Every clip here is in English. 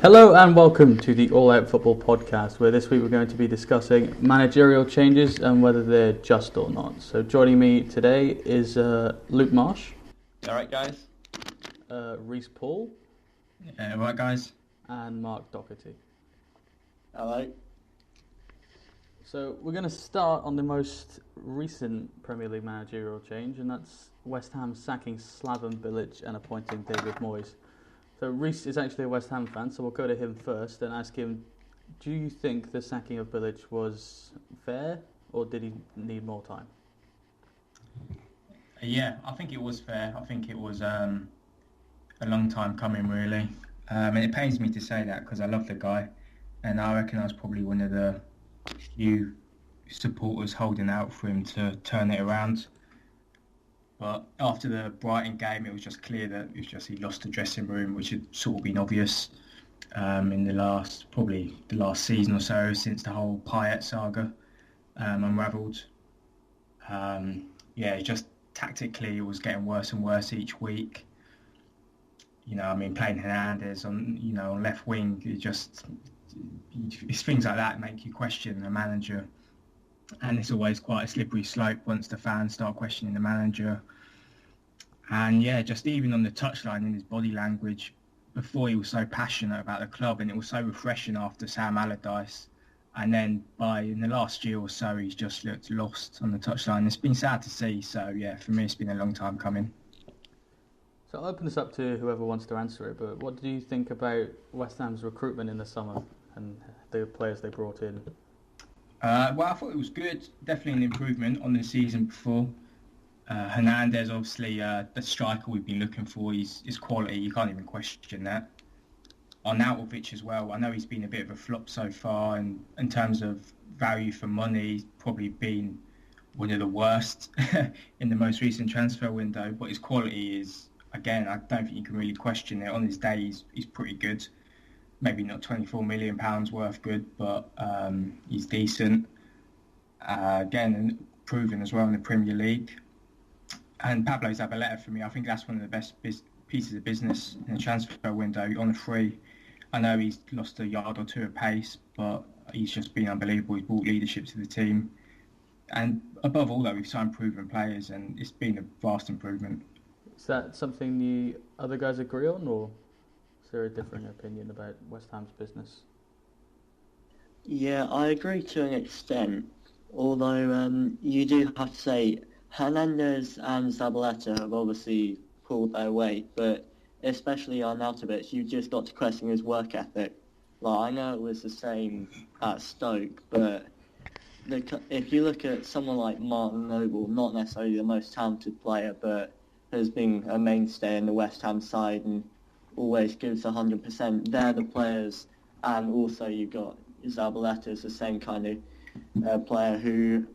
Hello and welcome to the All Out Football podcast, where this week we're going to be discussing managerial changes and whether they're just or not. So joining me today is Luke Marsh. Alright guys. Reese Paul. Alright guys. And Mark Doherty. Hello. So we're going to start on the most recent Premier League managerial change, and that's West Ham sacking Slaven Bilic and appointing David Moyes. So Reese is actually a West Ham fan, so we'll go to him first and ask him, do you think the sacking of Bilic was fair, or did he need more time? Yeah, I think it was fair. I think it was a long time coming, really. And it pains me to say that because I love the guy, and I reckon I was probably one of the few supporters holding out for him to turn it around. But after the Brighton game, it was just clear that he lost the dressing room, which had sort of been obvious in the last season or so since the whole Payet saga unravelled. Just tactically it was getting worse and worse each week. Playing Hernandez on left wing, it's things like that make you question the manager. And it's always quite a slippery slope once the fans start questioning the manager. And just even on the touchline in his body language, before he was so passionate about the club, and it was so refreshing after Sam Allardyce. And then in the last year or so, he's just looked lost on the touchline. It's been sad to see. So for me, it's been a long time coming. So I'll open this up to whoever wants to answer it, but what do you think about West Ham's recruitment in the summer and the players they brought in? I thought it was good. Definitely an improvement on the season before. Hernandez, obviously, the striker we've been looking for. His quality, you can't even question that. Arnautovic as well. I know he's been a bit of a flop so far, and in terms of value for money, he's probably been one of the worst in the most recent transfer window. But his quality is, again, I don't think you can really question it. On his day, he's pretty good. Maybe not £24 million worth good, but he's decent. Again, proven as well in the Premier League. And Pablo Zabaleta, for me, I think that's one of the best pieces of business in the transfer window on a free. I know he's lost a yard or two of pace, but he's just been unbelievable. He's brought leadership to the team. And above all, though, we've signed proven players, and it's been a vast improvement. Is that something the other guys agree on, or is there a different opinion about West Ham's business? Yeah, I agree to an extent, although you do have to say Hernandez and Zabaleta have obviously pulled their weight, but especially Arnautovic, you've just got to question his work ethic. I know it was the same at Stoke, but if you look at someone like Martin Noble, not necessarily the most talented player, but has been a mainstay in the West Ham side and always gives 100%. They're the players, and also you've got Zabaleta as the same kind of player who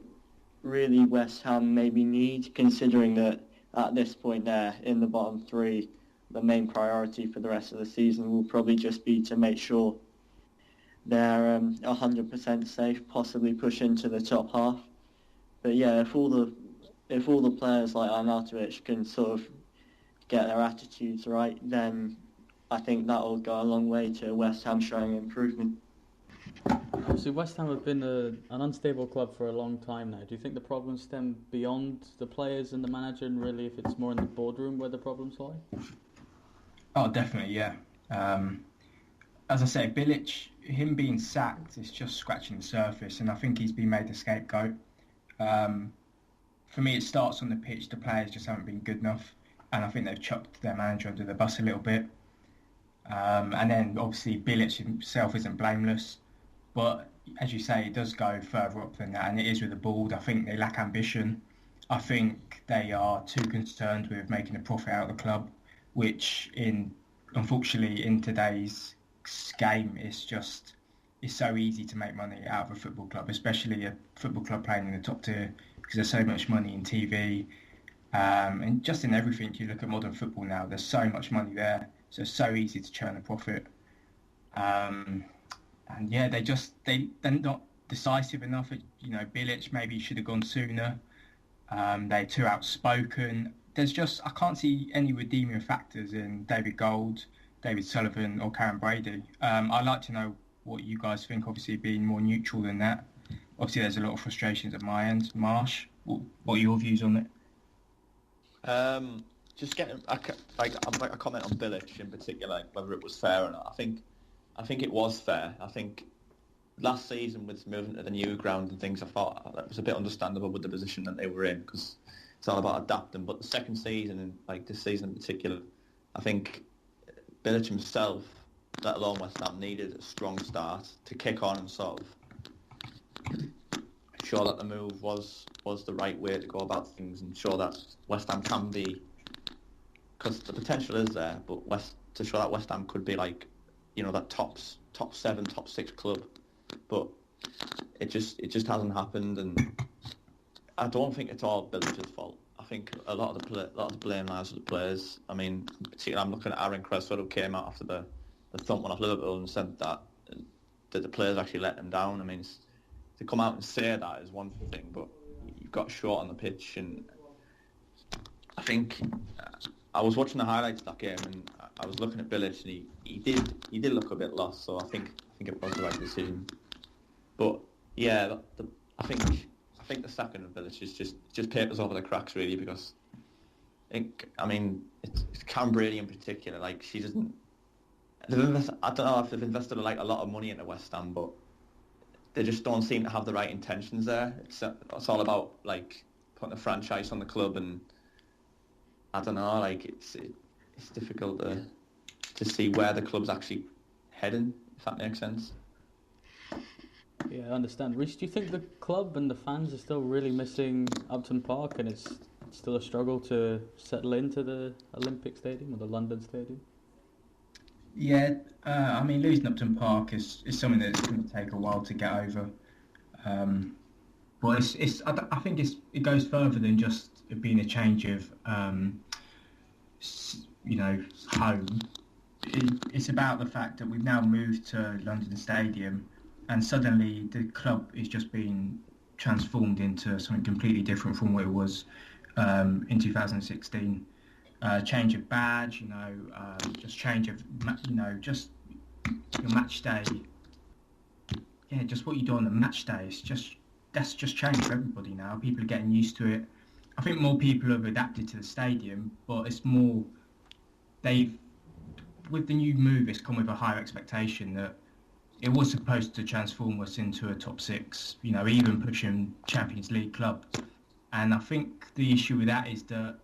really West Ham maybe need, considering that at this point they're in the bottom three. The main priority for the rest of the season will probably just be to make sure they're 100% safe, possibly push into the top half. But if all the players like Arnautovic can sort of get their attitudes right, then I think that will go a long way to West Ham showing improvement. Obviously, West Ham have been an unstable club for a long time now. Do you think the problems stem beyond the players and the manager, and really if it's more in the boardroom where the problems lie? Oh, definitely, yeah. As I say, Bilic, him being sacked is just scratching the surface, and I think he's been made the scapegoat. For me, it starts on the pitch. The players just haven't been good enough, and I think they've chucked their manager under the bus a little bit. And then, obviously, Bilic himself isn't blameless. But, as you say, it does go further up than that, and it is with the board. I think they lack ambition. I think they are too concerned with making a profit out of the club, which, unfortunately, in today's game, it's so easy to make money out of a football club, especially a football club playing in the top tier, because there's so much money in TV. And just in everything, you look at modern football now, there's so much money there, so it's so easy to churn a profit. And they're not decisive enough. Bilic maybe should have gone sooner. They're too outspoken. I can't see any redeeming factors in David Gold. David Sullivan or Karen Brady. I'd like to know what you guys think, obviously being more neutral than that. Obviously, there's a lot of frustrations at my end. Marsh, what are your views on it? Just getting like a comment on Bilic in particular, like whether it was fair or not. I think it was fair. I think last season with moving to the new ground and things, I thought that was a bit understandable with the position that they were in because it's all about adapting. But the second season and like this season in particular, I think Bilic himself, let alone West Ham, needed a strong start to kick on and sort of show that the move was the right way to go about things and show that West Ham can be, because the potential is there, but to show that West Ham could be like, that top 7, top 6 club, but it just hasn't happened, and I don't think it's all Bilic's fault. I think a lot of the blame lies with the players. I mean, particularly I'm looking at Aaron Cresswell, who came out after the thumping off Liverpool and said that the players actually let them down. I mean, to come out and say that is one thing, but you've got short on the pitch, and I think I was watching the highlights of that game, and I was looking at Bilic, and he did look a bit lost. So I think it was the right decision. But yeah, I think the sacking of Bilic is just papers over the cracks really, because it's Cam Brady in particular. Like, she doesn't. I don't know if they've invested like a lot of money into West Ham, but they just don't seem to have the right intentions there. It's all about like putting a franchise on the club, and I don't know. Like, it's difficult to see where the club's actually heading, if that makes sense. Yeah, I understand. Rhys, do you think the club and the fans are still really missing Upton Park, and it's still a struggle to settle into the Olympic Stadium or the London Stadium? Yeah, losing Upton Park is something that's going to take a while to get over. But I think it goes further than just it being a change of home. It's about the fact that we've now moved to London Stadium, and suddenly the club is just being transformed into something completely different from what it was in 2016. Change of badge, just change of, just your match day. Yeah, just what you do on the match day. That's just changed for everybody now. People are getting used to it. I think more people have adapted to the stadium, but it's more, with the new move, it's come with a higher expectation that it was supposed to transform us into a top 6, even pushing Champions League club. And I think the issue with that is that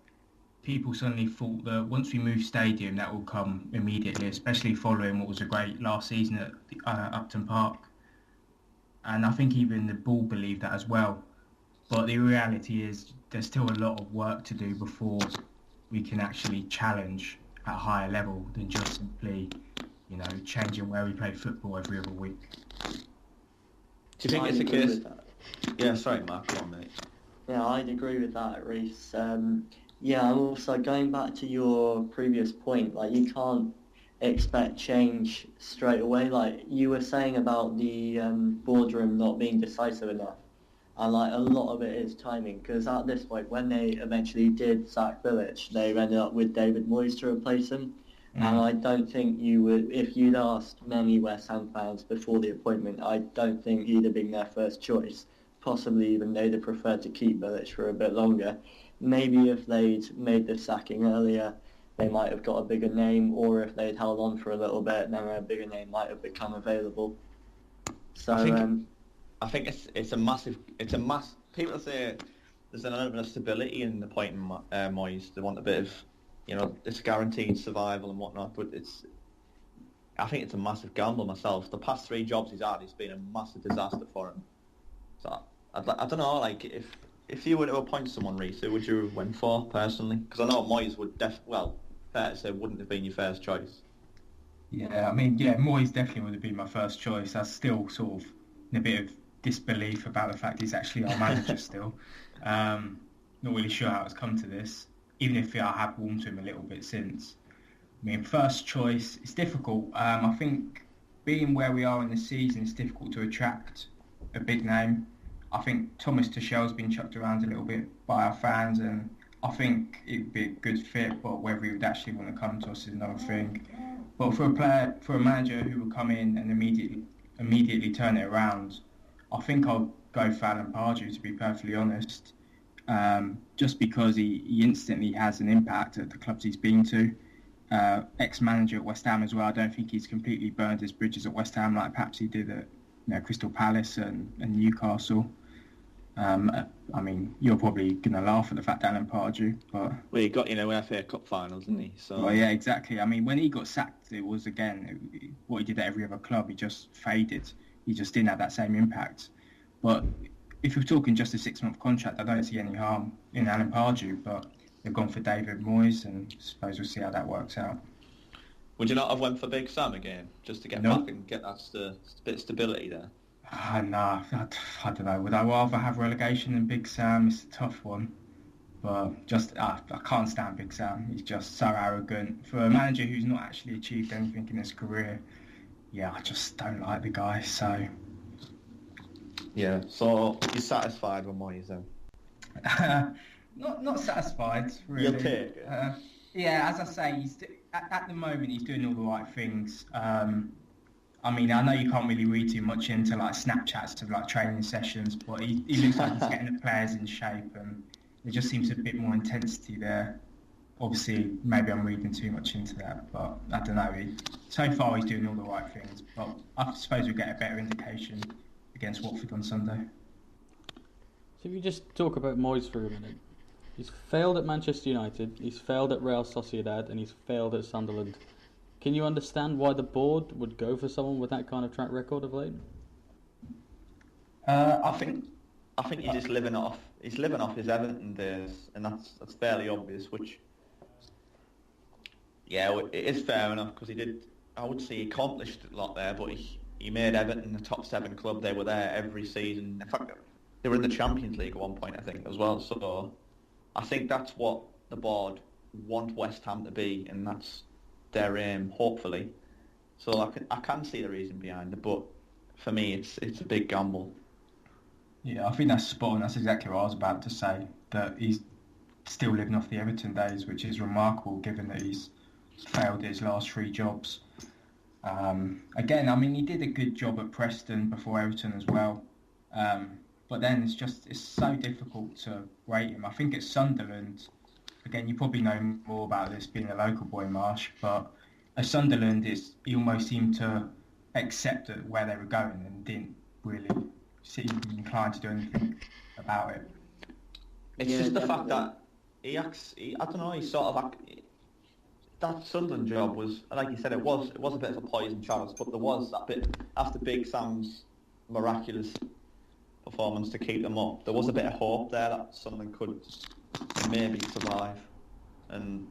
people suddenly thought that once we move stadium, that will come immediately, especially following what was a great last season at Upton Park. And I think even the Bull believed that as well. But the reality is there's still a lot of work to do before we can actually challenge at a higher level than just simply, changing where we play football every other week. Do you think it's a case? Yeah, sorry, Mark, go on, mate. Yeah, I'd agree with that, Rhys. Yeah, and also going back to your previous point, like, you can't expect change straight away. Like you were saying about the boardroom not being decisive enough, and like a lot of it is timing. Because at this point, when they eventually did sack Bilic, they ended up with David Moyes to replace him. And I don't think you would, if you'd asked many West Ham fans before the appointment, I don't think he'd have been their first choice. Possibly even they'd have preferred to keep Bilic for a bit longer. Maybe if they'd made the sacking earlier, they might have got a bigger name, or if they'd held on for a little bit, then a bigger name might have become available. So I think it's a massive. People say there's an element of stability in appointing Moyes. They want a bit of, it's guaranteed survival and whatnot. But I think it's a massive gamble myself. The past 3 jobs he's had, it's been a massive disaster for him. So I don't know, like if you were to appoint someone, Rhys, who would you have went for personally? Because I know Moyes would fair to say, wouldn't have been your first choice. Yeah, Moyes definitely would have been my first choice. I still sort of in a bit of disbelief about the fact he's actually our manager still. Not really sure how it's come to this, even if I have warmed to him a little bit since. First choice, it's difficult. I think being where we are in the season, it's difficult to attract a big name. I think Thomas Tuchel's been chucked around a little bit by our fans, and I think it would be a good fit, but whether he would actually want to come to us is another thing. But for a manager who will come in and immediately turn it around, I think I'll go for Alan Pardew, to be perfectly honest. Just because he instantly has an impact at the clubs he's been to. Ex-manager at West Ham as well. I don't think he's completely burned his bridges at West Ham like perhaps he did at Crystal Palace and Newcastle. I mean, you're probably going to laugh at the fact Alan Pardew, but... Well, he got, FA Cup finals, didn't he? So... Well, yeah, exactly. I mean, when he got sacked, it was, again, what he did at every other club. He just faded. He just didn't have that same impact. But if you're talking just a 6-month contract, I don't see any harm in Alan Pardew, but they've gone for David Moyes, and I suppose we'll see how that works out. Would you not have went for Big Sam again, just to get back and get that bit of stability there? No, I don't know. Would I rather have relegation than Big Sam? It's a tough one. But just, I can't stand Big Sam. He's just so arrogant. For a manager who's not actually achieved anything in his career, yeah, I just don't like the guy, so... Yeah, so you're satisfied with Moyes then? Not satisfied, really. You'll take it? Yeah, as I say, at the moment he's doing all the right things. I mean, I know you can't really read too much into like Snapchats of like training sessions, but he looks like he's getting the players in shape, and there just seems a bit more intensity there. Obviously, maybe I'm reading too much into that, but I don't know. So far, he's doing all the right things, but I suppose we'll get a better indication against Watford on Sunday. So if you just talk about Moyes for a minute. He's failed at Manchester United, he's failed at Real Sociedad, and he's failed at Sunderland. Can you understand why the board would go for someone with that kind of track record of late? I think he's just living off his Everton days, and that's fairly obvious. Which, yeah, it is fair enough because I would say he accomplished a lot there, but he made Everton the top 7 club. They were there every season. In fact, they were in the Champions League at one point, I think, as well. So I think that's what the board want West Ham to be, and that's their aim, hopefully. So I can see the reason behind it, but for me, it's a big gamble. Yeah, I think that's spot on. That's exactly what I was about to say, that he's still living off the Everton days, which is remarkable given that he's failed his last 3 jobs. Again, I mean, he did a good job at Preston before Everton as well. But then it's so difficult to rate him. I think at Sunderland, again, you probably know more about this being a local boy, Marsh, but at Sunderland, he almost seemed to accept where they were going and didn't really seem inclined to do anything about it. It's just the fact that he I don't know, he sort of... That Sunderland job was, like you said, it was a bit of a poison chalice, but there was that bit, after Big Sam's miraculous performance to keep them up, there was a bit of hope there that something could maybe survive. And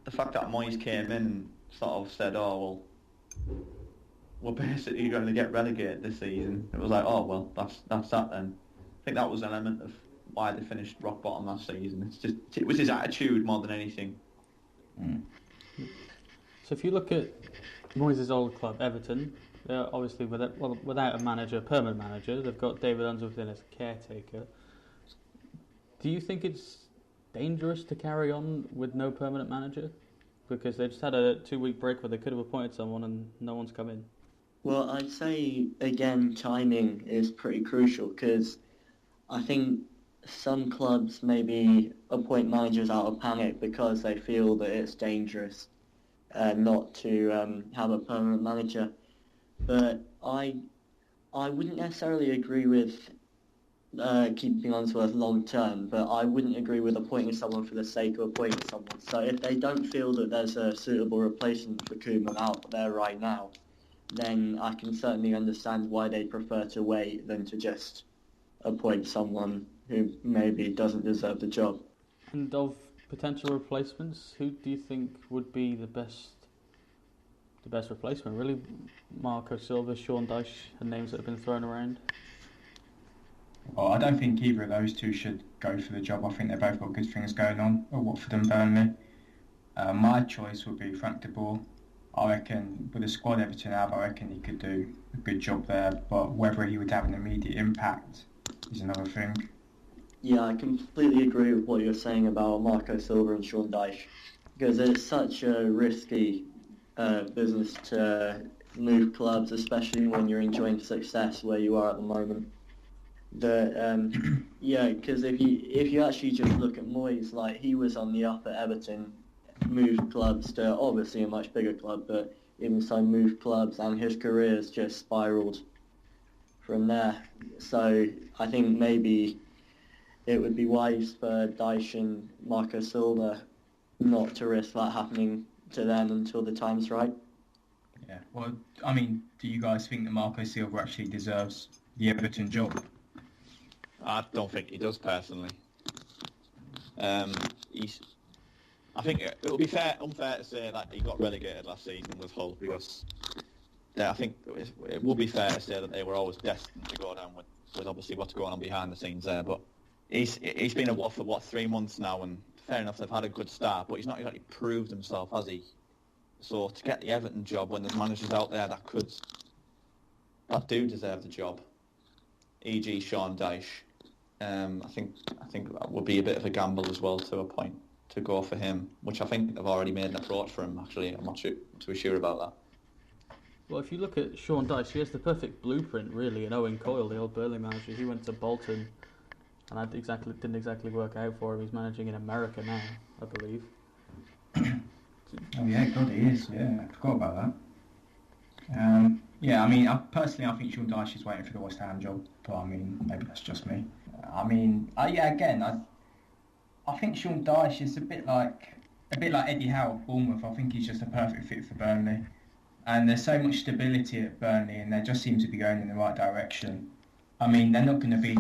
the fact that Moyes came in and sort of said, oh, well, we're basically going to get relegated this season, it was like, oh, well, that's that then. I think that was an element of why they finished rock bottom last season. It was his attitude more than anything. Mm. So if you look at Moyes' old club, Everton, they're obviously without a manager, permanent manager. They've got David Unsworth in as caretaker. Do you think it's dangerous to carry on with no permanent manager? Because they just had a 2-week break where they could have appointed someone and no one's come in. Well, I'd say, again, timing is pretty crucial because I think some clubs maybe appoint managers out of panic because they feel that it's dangerous not to have a permanent manager. But I wouldn't necessarily agree with keeping Unsworth long term, but I wouldn't agree with appointing someone for the sake of appointing someone. So if they don't feel that there's a suitable replacement for Koeman out there right now, then I can certainly understand why they prefer to wait than to just appoint someone who maybe doesn't deserve the job. And of potential replacements, who do you think would be the best replacement? Really, Marco Silva, Sean Dyche, are names that have been thrown around. Well, I don't think either of those two should go for the job. I think they've both got good things going on at Watford and Burnley. My choice would be Frank de Boer. I reckon with the squad Everton have, I reckon he could do a good job there, but whether he would have an immediate impact is another thing. Yeah, I completely agree with what you're saying about Marco Silva and Sean Dyche, because it's such a risky business to move clubs, especially when you're enjoying success where you are at the moment. Because if you actually just look at Moyes, like he was on the up at Everton, moved clubs to obviously a much bigger club, but even so moved clubs, and his career's just spiralled from there. So I think maybe it would be wise for Dyche and Marco Silva not to risk that happening to them until the time's right. Yeah. Well, I mean, do you guys think that Marco Silva actually deserves the Everton job? I don't think he does personally. I think it would be unfair to say that he got relegated last season with Hull, because I think it would be fair to say that they were always destined to go down with obviously what's going on behind the scenes there. But he's been at Watford for 3 months now, and fair enough, they've had a good start, but he's not exactly proved himself, has he? So to get the Everton job when there's managers out there that do deserve the job, e.g. Sean Dyche, I think that would be a bit of a gamble as well to a point to go for him, which I think they've already made an approach for him. Actually, I'm not too sure about that. Well, if you look at Sean Dyche, he has the perfect blueprint, really. And Owen Coyle, the old Burnley manager, he went to Bolton, and that didn't exactly work out for him. He's managing in America now, I believe. Oh yeah, God, he is. Yeah, I forgot about that. Yeah, I mean, I think Sean Dyche is waiting for the West Ham job, but I mean, maybe that's just me. I mean, I think Sean Dyche is a bit like Eddie Howe at Bournemouth. I think he's just a perfect fit for Burnley, and there's so much stability at Burnley, and they just seem to be going in the right direction. I mean, they're not going to be,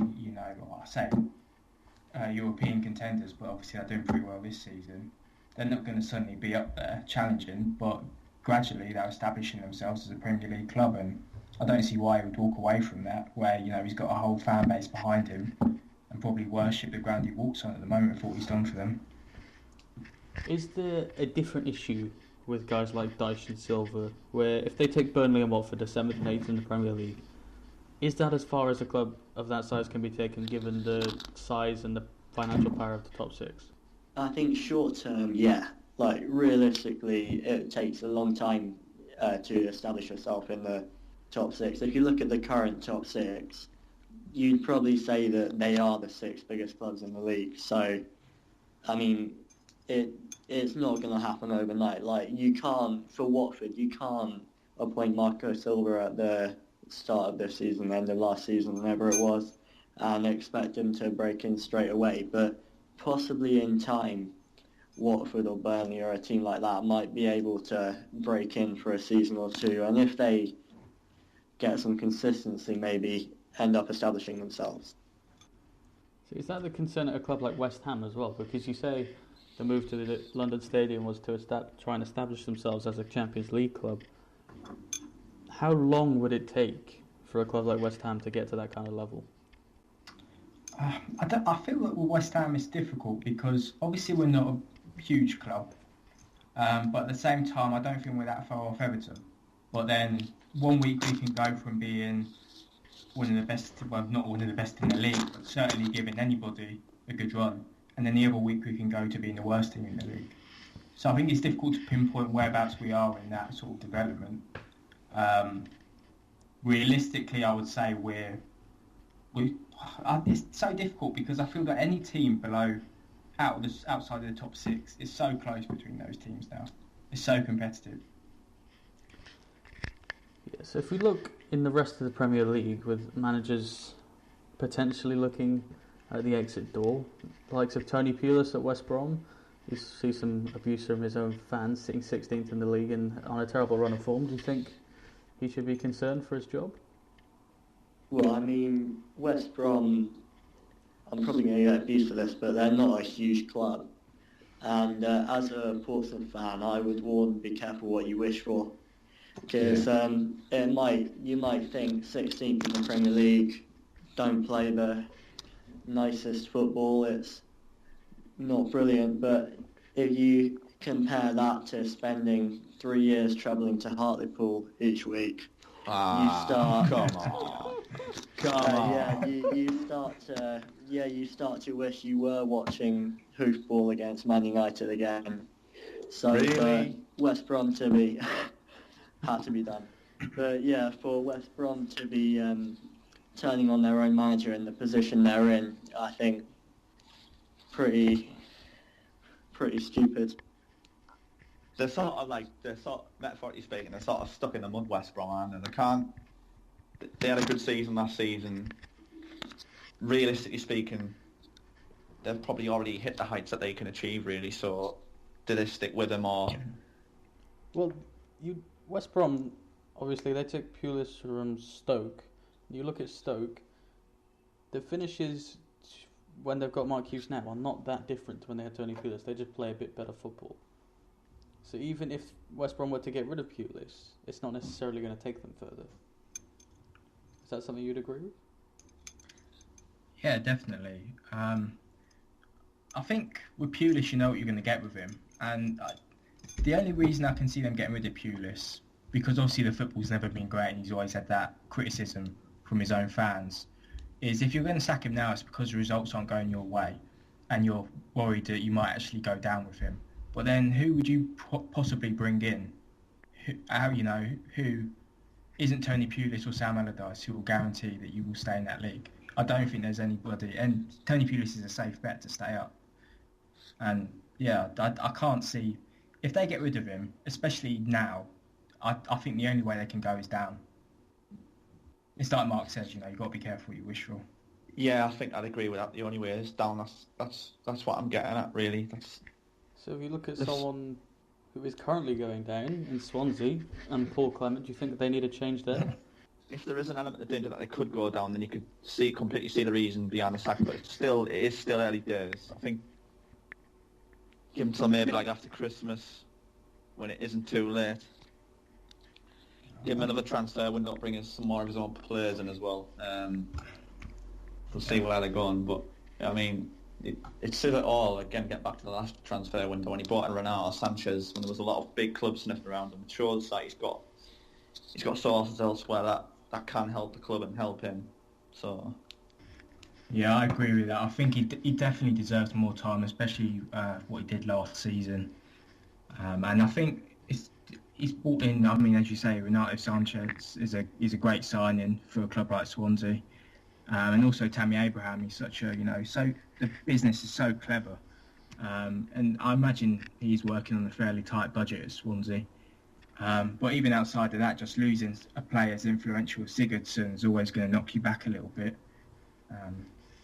European contenders, but obviously they're doing pretty well this season. They're not going to suddenly be up there challenging, but gradually they're establishing themselves as a Premier League club, and I don't see why he would walk away from that, where he's got a whole fan base behind him and probably worship the ground he walks on at the moment for what he's done for them. Is there a different issue with guys like Dyche and Silva, where if they take Burnley and Watford to 7th and 8th in the Premier League, is that as far as a club of that size can be taken, given the size and the financial power of the top 6? I think short term, yeah. Like realistically, it takes a long time to establish yourself in the top 6. If you look at the current top 6, you'd probably say that they are the 6 biggest clubs in the league. So, I mean, it's not going to happen overnight. Like for Watford, you can't appoint Marco Silva at the start of this season, end of last season, whenever it was, and expect him to break in straight away. But possibly in time, Watford or Burnley or a team like that might be able to break in for a season or two, and if they get some consistency, maybe end up establishing themselves. So is that the concern at a club like West Ham as well? Because you say the move to the London Stadium was to try and establish themselves as a Champions League club. How long would it take for a club like West Ham to get to that kind of level? I feel that with West Ham it's difficult because obviously we're not a huge club, but at the same time I don't think we're that far off Everton. But then 1 week we can go from being one of the best, well not one of the best in the league, but certainly giving anybody a good run, and then the other week we can go to being the worst team in the league. So I think it's difficult to pinpoint whereabouts we are in that sort of development. Realistically, I would say it's so difficult because I feel that any team outside of the top 6 is so close between those teams now. It's so competitive. Yeah, so if we look in the rest of the Premier League with managers potentially looking at the exit door, the likes of Tony Pulis at West Brom, you see some abuse from his own fans, sitting 16th in the league and on a terrible run of form. Do you think he should be concerned for his job? Well, I mean, West Brom, I'm probably going to get abused for this, but they're not a huge club. And as a Portsmouth fan, I would warn, be careful what you wish for. Because you might think 16th in the Premier League, don't play the nicest football, it's not brilliant, but if you compare that to spending 3 years travelling to Hartlepool each week, you start you start to wish you were watching hoofball against Man United again. So Really? for West Brom to be had to be done. But yeah, for West Brom to be turning on their own manager in the position they're in, I think pretty stupid. They're sort of metaphorically speaking, they're sort of stuck in the mud, West Brom, aren't they? They can't. They had a good season last season. Realistically speaking, they've probably already hit the heights that they can achieve, really. So, do they stick with them or? Well, West Brom, obviously they took Pulis from Stoke. You look at Stoke, the finishes when they've got Mark Hughes now are not that different to when they had Tony Pulis. They just play a bit better football. So even if West Brom were to get rid of Pulis, it's not necessarily going to take them further. Is that something you'd agree with? Yeah, definitely. I think with Pulis, you know what you're going to get with him. And the only reason I can see them getting rid of Pulis, because obviously the football's never been great and he's always had that criticism from his own fans, is if you're going to sack him now, it's because the results aren't going your way and you're worried that you might actually go down with him. But then who would you possibly bring in? Who isn't Tony Pulis or Sam Allardyce who will guarantee that you will stay in that league? I don't think there's anybody, and Tony Pulis is a safe bet to stay up. And yeah, I can't see, if they get rid of him, especially now, I think the only way they can go is down. It's like Mark says, you've got to be careful what you wish for. Yeah, I think I'd agree with that. The only way is down. That's what I'm getting at, really. So if you look at someone who is currently going down in Swansea and Paul Clement, do you think that they need a change there? If there is an element of danger that they could go down, then you could completely see the reason behind the sack. But it is still early days. I think give them till maybe like after Christmas, when it isn't too late. Give him another transfer window, bring in some more of his own players in as well. We'll see where they're going, but I mean, it's said it all. Again, get back to the last transfer window when he brought in Renato Sanchez, when there was a lot of big clubs sniffing around him. It shows that he's got sources elsewhere that can help the club and help him. So. Yeah, I agree with that. I think he definitely deserves more time, especially what he did last season. And I think he's brought in, I mean, as you say, Renato Sanchez is a great signing for a club like Swansea. And also Tammy Abraham, he's such a, so the business is so clever. And I imagine he's working on a fairly tight budget at Swansea. But even outside of that, just losing a player as influential as Sigurdsson is always going to knock you back a little bit.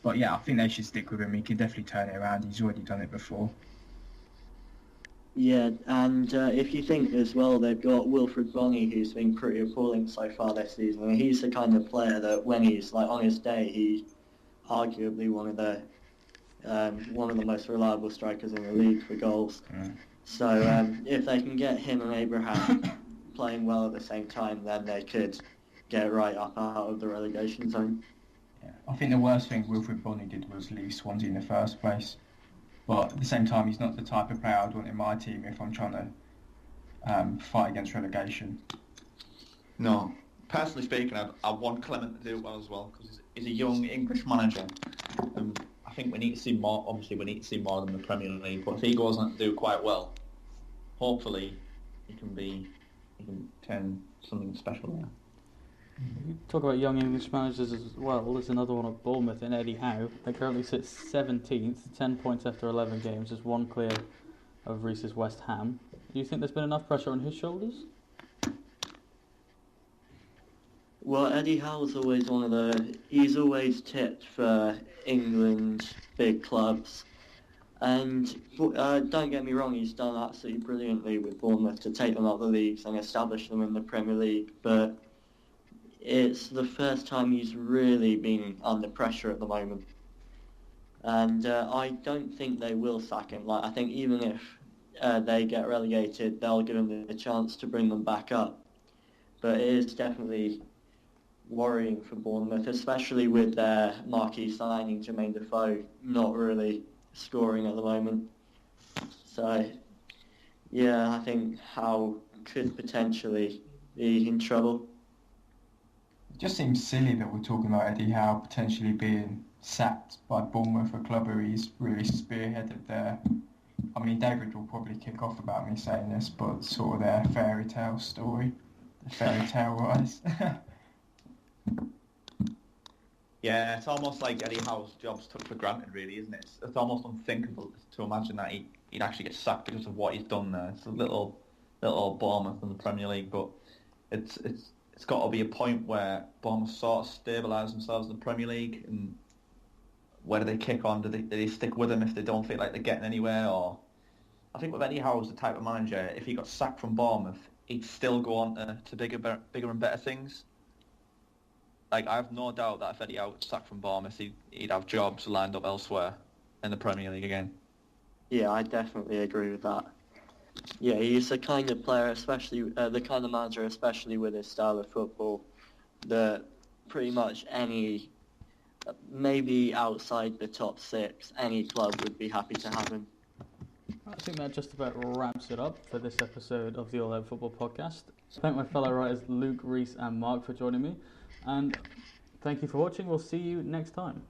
But yeah, I think they should stick with him. He can definitely turn it around. He's already done it before. Yeah, and if you think as well, they've got Wilfred Bonny, who's been pretty appalling so far this season. I mean, he's the kind of player that when he's on his day, he's arguably one of the most reliable strikers in the league for goals. So if they can get him and Abraham playing well at the same time, then they could get right up out of the relegation zone. Yeah, I think the worst thing Wilfred Bonny did was leave Swansea in the first place. But at the same time, he's not the type of player I'd want in my team if I'm trying to fight against relegation. No. Personally speaking, I want Clement to do well as well, because he's a young English manager. And I think we need to see more. Obviously, we need to see more than the Premier League. But if he goes on to do quite well, hopefully he can turn something special there. You talk about young English managers as well. There's another one at Bournemouth in Eddie Howe. They currently sit 17th, 10 points after 11 games, just one clear of Reece's West Ham. Do you think there's been enough pressure on his shoulders? Well, Eddie Howe's always he's always tipped for England's big clubs. And don't get me wrong, he's done absolutely brilliantly with Bournemouth to take them up the leagues and establish them in the Premier League. But it's the first time he's really been under pressure at the moment. And I don't think they will sack him. I think even if they get relegated, they'll give him the chance to bring them back up. But it is definitely worrying for Bournemouth, especially with their marquee signing, Jermaine Defoe, not really scoring at the moment. So, yeah, I think Howe could potentially be in trouble. It just seems silly that we're talking about Eddie Howe potentially being sacked by Bournemouth, a club where he's really spearheaded I mean, David will probably kick off about me saying this, but sort of their fairy tale story, the fairy tale rise. Yeah, it's almost like Eddie Howe's job's took for granted, really, isn't it? It's almost unthinkable to imagine that he'd actually get sacked because of what he's done there. It's a little Bournemouth in the Premier League, but it's got to be a point where Bournemouth sort of stabilise themselves in the Premier League, and where do they kick on? Do they stick with him if they don't feel like they're getting anywhere? Or I think with Eddie Howe's the type of manager, if he got sacked from Bournemouth, he'd still go on to bigger and better things. Like, I have no doubt that if Eddie Howe was sacked from Bournemouth, he'd have jobs lined up elsewhere in the Premier League again. Yeah, I definitely agree with that. Yeah, he's the kind of player, especially the kind of manager, especially with his style of football, that pretty much any, maybe outside the top six, any club would be happy to have him. I think that just about wraps it up for this episode of the All Out Football Podcast. Thank my fellow writers Luke, Reese and Mark for joining me. And thank you for watching. We'll see you next time.